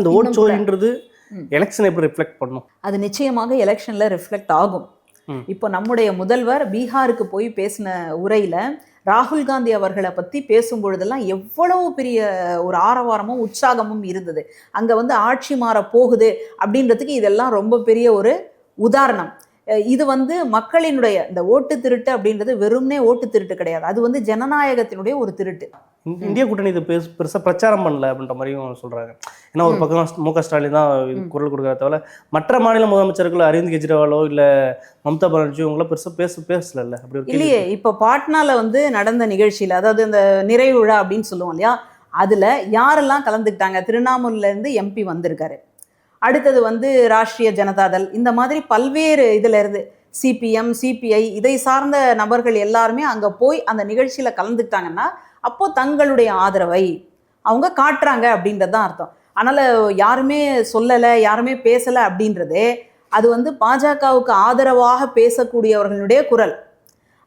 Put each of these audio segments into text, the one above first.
இந்த vote சோரின்றது election எப்படி reflect பண்ணும்? அது நிச்சயமாக எலெக்ஷன்ல ரிஃப்ளெக்ட் ஆகும். இப்போ நம்முடைய முதல்வர் பீகாருக்கு போய் பேசின உரையில ராகுல் காந்தி அவர்களை பற்றி பேசும் பொழுதெல்லாம் எவ்வளவு பெரிய ஒரு ஆரவாரமும் உற்சாகமும் இருந்தது. அங்கே வந்து ஆட்சி மாற போகுது அப்படின்றதுக்கு இதெல்லாம் ரொம்ப பெரிய ஒரு உதாரணம். இது வந்து மக்களினுடைய இந்த ஓட்டு திருட்டு அப்படின்றது வெறும்னே ஓட்டு திருட்டு கிடையாது, அது வந்து ஜனநாயகத்தினுடைய ஒரு திருட்டு. இந்திய கூட்டணி இது பெருசாக பிரச்சாரம் பண்ணல அப்படின்ற மாதிரியும் சொல்கிறாங்க. ஏன்னா ஒரு பக்கம் மு க ஸ்டாலின் தான் குரல் கொடுக்குறத தவிர மற்ற மாநில முதலமைச்சர்கள் அரவிந்த் கெஜ்ரிவாலோ இல்லை மம்தா பானர்ஜி இவங்களாம் பெருசாக பேசல. அப்படி இல்லையே. இப்போ பாட்னால வந்து நடந்த நிகழ்ச்சியில், அதாவது இந்த நிறைவு விழா அப்படின்னு சொல்லுவோம் இல்லையா, அதில் யாரெல்லாம் கலந்துக்கிட்டாங்க? திருவண்ணாமலையிலேருந்து எம்பி வந்திருக்காரு, அடுத்தது வந்து ராஷ்ட்ரிய ஜனதாதள், இந்த மாதிரி பல்வேறு இதில் இருந்து சிபிஎம் சிபிஐ இதை சார்ந்த நபர்கள் எல்லாருமே அங்கே போய் அந்த நிகழ்ச்சியில் கலந்துக்கிட்டாங்கன்னா அப்போ தங்களுடைய ஆதரவை அவங்க காட்டுறாங்க அப்படின்றது தான் அர்த்தம். அதனால் யாருமே சொல்லலை, யாருமே பேசலை அப்படின்றதே அது வந்து பாஜகவுக்கு ஆதரவாக பேசக்கூடியவர்களுடைய குரல்.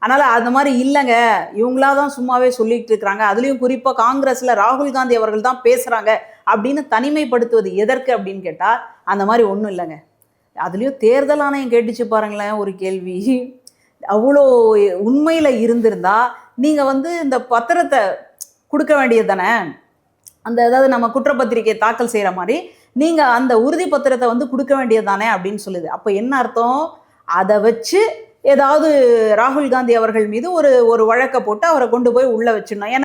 அதனால் அந்த மாதிரி இல்லைங்க, இவங்களா தான் சும்மாவே சொல்லிட்டு இருக்கிறாங்க, அதுலேயும் குறிப்பாக காங்கிரஸில் ராகுல் காந்தி அவர்கள் தான் பேசுகிறாங்க அப்படின்னு தனிமைப்படுத்துவது எதற்கு அப்படின்னு கேட்டால் அந்த மாதிரி ஒன்றும் இல்லைங்க. அதுலேயும் தேர்தல் ஆணையம் கேட்டுச்சு பாருங்களேன் ஒரு கேள்வி. அவ்வளோ உண்மையில் இருந்திருந்தா நீங்கள் வந்து இந்த பத்திரத்தை கொடுக்க வேண்டியது தானே, அந்த அதாவது நம்ம குற்றப்பத்திரிகை தாக்கல் செய்கிற மாதிரி நீங்கள் அந்த உறுதி பத்திரத்தை வந்து கொடுக்க வேண்டியது தானே அப்படின்னு சொல்லுது. அப்போ என்ன அர்த்தம்? அதை வச்சு ஏதாவது ராகுல் காந்தி அவர்கள் மீது ஒரு வழக்கை போட்டு அவரை கொண்டு போய் உள்ளே வச்சிடணும்.